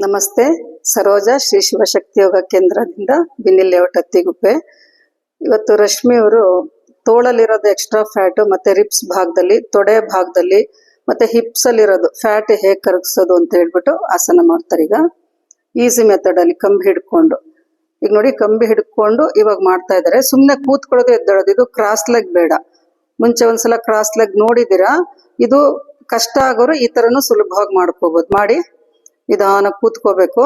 ನಮಸ್ತೆ. ಸರೋಜಾ ಶ್ರೀ ಶಿವಶಕ್ತಿ ಯೋಗ ಕೇಂದ್ರದಿಂದ ಬಿನ್ನಿಲ್ ಲೇಔಟ್ ಅತ್ತಿಗುಪ್ಪೆ. ಇವತ್ತು ರಶ್ಮಿ ಅವರು ತೋಳಲ್ಲಿರೋದು ಎಕ್ಸ್ಟ್ರಾ ಫ್ಯಾಟು ಮತ್ತು ರಿಬ್ಸ್ ಭಾಗದಲ್ಲಿ, ತೊಡೆ ಭಾಗದಲ್ಲಿ ಮತ್ತು ಹಿಪ್ಸಲ್ಲಿರೋದು ಫ್ಯಾಟ್ ಹೇಗೆ ಕರಗಿಸೋದು ಅಂತ ಹೇಳ್ಬಿಟ್ಟು ಆಸನ ಮಾಡ್ತಾರೆ. ಈಗ ಈಸಿ ಮೆಥಡಲ್ಲಿ ಕಂಬಿ ಹಿಡ್ಕೊಂಡು, ಈಗ ನೋಡಿ ಕಂಬಿ ಹಿಡ್ಕೊಂಡು ಇವಾಗ ಮಾಡ್ತಾ ಇದ್ದಾರೆ. ಸುಮ್ಮನೆ ಕೂತ್ಕೊಳ್ಳೋದು ಎದ್ದೇಳೋದು, ಇದು ಕ್ರಾಸ್ ಲೆಗ್ ಬೇಡ. ಮುಂಚೆ ಒಂದ್ಸಲ ಕ್ರಾಸ್ ಲೆಗ್ ನೋಡಿದ್ದೀರಾ. ಇದು ಕಷ್ಟ ಆಗೋರು ಈ ಥರನೂ ಸುಲಭವಾಗಿ ಮಾಡ್ಕೋಬೋದು. ಮಾಡಿ ನಿಧಾನ ಕೂತ್ಕೋಬೇಕು.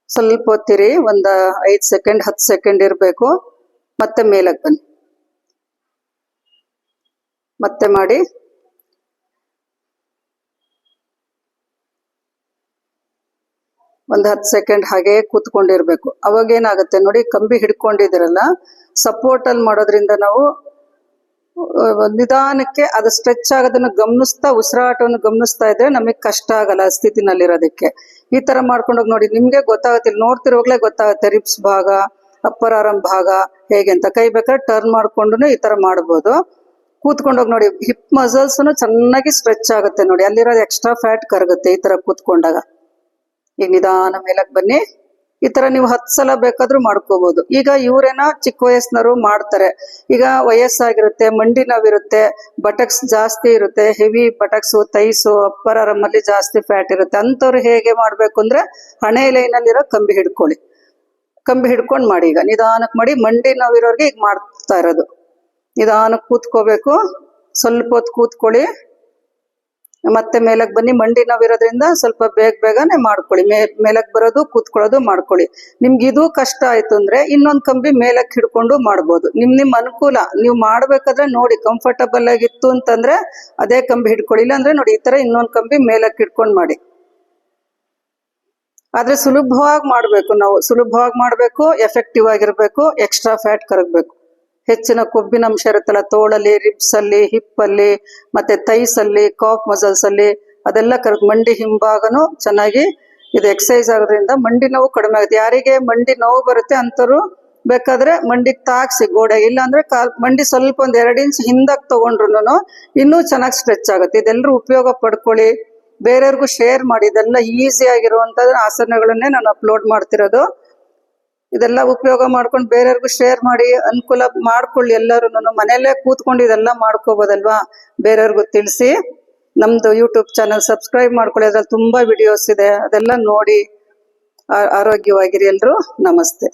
ಸ್ವಲ್ಪ ಹೊತ್ತಿರಿ, ಒಂದು 5 ಸೆಕೆಂಡ್ 10 ಸೆಕೆಂಡ್ ಇರಬೇಕು. ಮತ್ತೆ ಮೇಲಕ್ಕೆ ಬನ್ನಿ, ಮತ್ತೆ ಮಾಡಿ. ಒಂದು 10 ಸೆಕೆಂಡ್ ಹಾಗೆ ಕೂತ್ಕೊಂಡಿರ್ಬೇಕು. ಅವಾಗ ಏನಾಗುತ್ತೆ ನೋಡಿ, ಕಂಬಿ ಹಿಡ್ಕೊಂಡಿದ್ದೀರಲ್ಲ, ಸಪೋರ್ಟಲ್ಲಿ ಮಾಡೋದ್ರಿಂದ ನಾವು ನಿಧಾನಕ್ಕೆ ಅದು ಸ್ಟ್ರೆಚ್ ಆಗೋದನ್ನು ಗಮನಿಸ್ತಾ, ಉಸಿರಾಟವನ್ನು ಗಮನಿಸ್ತಾ ಇದ್ರೆ ನಮಗೆ ಕಷ್ಟ ಆಗಲ್ಲ ಸ್ಥಿತಿನಲ್ಲಿರೋದಕ್ಕೆ. ಈ ತರ ಮಾಡ್ಕೊಂಡೋಗಿ ನೋಡಿ, ನಿಮ್ಗೆ ಗೊತ್ತಾಗುತ್ತೆ, ನೋಡ್ತಿರೋಗ್ಲೇ ಗೊತ್ತಾಗುತ್ತೆ ರಿಬ್ಸ್ ಭಾಗ, ಅಪ್ಪರ್ ಆರಂ ಭಾಗ ಹೇಗೆ ಅಂತ. ಕೈ ಬೇಕಾದ್ರೆ ಟರ್ನ್ ಮಾಡ್ಕೊಂಡು ಈ ತರ ಮಾಡ್ಬೋದು. ಕೂತ್ಕೊಂಡೋಗಿ ನೋಡಿ, ಹಿಪ್ ಮಸಲ್ಸ್ ಚೆನ್ನಾಗಿ ಸ್ಟ್ರೆಚ್ ಆಗುತ್ತೆ ನೋಡಿ, ಅಲ್ಲಿರೋದು ಎಕ್ಸ್ಟ್ರಾ ಫ್ಯಾಟ್ ಕರಗುತ್ತೆ ಈ ತರ ಕೂತ್ಕೊಂಡಾಗ. ಈಗ ನಿಧಾನ ಮೇಲಕ್ಕೆ ಬನ್ನಿ. ಈ ತರ ನೀವು 10 ಸಲ ಬೇಕಾದ್ರೂ ಮಾಡ್ಕೋಬಹುದು. ಈಗ ಇವರೇನ ಚಿಕ್ಕ ವಯಸ್ಸಿನವರು ಮಾಡ್ತಾರೆ. ಈಗ ವಯಸ್ಸಾಗಿರುತ್ತೆ, ಮಂಡಿ ನೋವಿರುತ್ತೆ, ಬಟಕ್ಸ್ ಜಾಸ್ತಿ ಇರುತ್ತೆ, ಹೆವಿ ಬಟಕ್ಸು, ತೈಸು, ಅಪ್ಪರ್ ಆರಮಲ್ಲಿ ಜಾಸ್ತಿ ಫ್ಯಾಟ್ ಇರುತ್ತೆ. ಅಂಥವ್ರು ಹೇಗೆ ಮಾಡ್ಬೇಕು ಅಂದ್ರೆ, ಹಣೆ ಲೈನಲ್ಲಿರೋ ಕಂಬಿ ಹಿಡ್ಕೊಳ್ಳಿ, ಕಂಬಿ ಹಿಡ್ಕೊಂಡು ಮಾಡಿ. ಈಗ ನಿಧಾನಕ್ಕೆ ಮಾಡಿ. ಮಂಡಿ ನೋವಿರೋರ್ಗೆ ಈಗ ಮಾಡ್ತಾ ಇರೋದು. ನಿಧಾನಕ್ಕೆ ಕೂತ್ಕೋಬೇಕು, ಸ್ವಲ್ಪ ಹೊತ್ತು ಕೂತ್ಕೊಳ್ಳಿ, ಮತ್ತೆ ಮೇಲಕ್ಕೆ ಬನ್ನಿ. ಮಂಡಿ ನೋವಿರೋದ್ರಿಂದ ಸ್ವಲ್ಪ ಬೇಗನೆ ಮಾಡ್ಕೊಳ್ಳಿ. ಮೇಲಕ್ಕೆ ಬರೋದು, ಕೂತ್ಕೊಳ್ಳೋದು ಮಾಡ್ಕೊಳ್ಳಿ. ನಿಮ್ಗೆ ಇದು ಕಷ್ಟ ಆಯ್ತು ಅಂದ್ರೆ ಇನ್ನೊಂದು ಕಂಬಿ ಮೇಲಕ್ಕೆ ಹಿಡ್ಕೊಂಡು ಮಾಡ್ಬೋದು. ನಿಮ್ ಅನುಕೂಲ. ನೀವು ಮಾಡ್ಬೇಕಾದ್ರೆ ನೋಡಿ, ಕಂಫರ್ಟಬಲ್ ಆಗಿತ್ತು ಅಂತಂದ್ರೆ ಅದೇ ಕಂಬಿ ಹಿಡ್ಕೊಳ್ಳಿ. ಇಲ್ಲ ಅಂದ್ರೆ ನೋಡಿ, ಈ ತರ ಇನ್ನೊಂದು ಕಂಬಿ ಮೇಲಕ್ಕೆ ಹಿಡ್ಕೊಂಡು ಮಾಡಿ. ಆದ್ರೆ ಸುಲಭವಾಗಿ ಮಾಡ್ಬೇಕು. ನಾವು ಸುಲಭವಾಗಿ ಮಾಡ್ಬೇಕು, ಎಫೆಕ್ಟಿವ್ ಆಗಿರ್ಬೇಕು, ಎಕ್ಸ್ಟ್ರಾ ಫ್ಯಾಟ್ ಕರಗಬೇಕು. ಹೆಚ್ಚಿನ ಕೊಬ್ಬಿನ ಅಂಶ ಇರುತ್ತಲ್ಲ ತೋಳಲ್ಲಿ, ರಿಬ್ಸ್ ಅಲ್ಲಿ, ಹಿಪ್ ಅಲ್ಲಿ, ಮತ್ತೆ ಥೈಸ್ ಅಲ್ಲಿ, ಕಾಫ್ ಮಸಲ್ಸ್ ಅಲ್ಲಿ, ಅದೆಲ್ಲ ಮಂಡಿ ಹಿಂಭಾಗನು ಚೆನ್ನಾಗಿ ಇದು ಎಕ್ಸಸೈಸ್ ಆಗೋದ್ರಿಂದ ಮಂಡಿ ನೋವು ಕಡಿಮೆ ಆಗುತ್ತೆ. ಯಾರಿಗೆ ಮಂಡಿ ನೋವು ಬರುತ್ತೆ ಅಂಥವ್ರು ಬೇಕಾದ್ರೆ ಮಂಡಿಗೆ ತಾಕ್ಸಿ ಗೋಡೆ, ಇಲ್ಲಾಂದ್ರೆ ಮಂಡಿ ಸ್ವಲ್ಪ ಒಂದು 2 ಇಂಚ್ ಹಿಂದಕ್ಕೆ ತಗೊಂಡ್ರು ಇನ್ನೂ ಚೆನ್ನಾಗಿ ಸ್ಟ್ರೆಚ್ ಆಗುತ್ತೆ. ಇದೆಲ್ಲರೂ ಉಪಯೋಗ ಪಡ್ಕೊಳ್ಳಿ, ಬೇರೆಯವ್ರಿಗೂ ಶೇರ್ ಮಾಡಿ. ಇದೆಲ್ಲ ಈಸಿ ಆಗಿರುವಂತ ಆಸನಗಳನ್ನೇ ನಾನು ಅಪ್ಲೋಡ್ ಮಾಡ್ತಿರೋದು. ಇದೆಲ್ಲ ಉಪಯೋಗ ಮಾಡ್ಕೊಂಡು ಬೇರೆಯವ್ರಿಗೂ ಶೇರ್ ಮಾಡಿ, ಅನುಕೂಲ ಮಾಡ್ಕೊಳ್ಳಿ. ಎಲ್ಲರೂ ಮನೆಯಲ್ಲೇ ಕೂತ್ಕೊಂಡು ಇದೆಲ್ಲ ಮಾಡ್ಕೋಬೋದಲ್ವಾ. ಬೇರೆಯವ್ರಿಗೂ ತಿಳಿಸಿ. ನಮ್ದು ಯೂಟ್ಯೂಬ್ ಚಾನಲ್ ಸಬ್ಸ್ಕ್ರೈಬ್ ಮಾಡ್ಕೊಳ್ಳಿ, ಅದ್ರಲ್ಲಿ ತುಂಬಾ ವಿಡಿಯೋಸ್ ಇದೆ, ಅದೆಲ್ಲ ನೋಡಿ ಆರೋಗ್ಯವಾಗಿರಿ ಎಲ್ರು. ನಮಸ್ತೆ.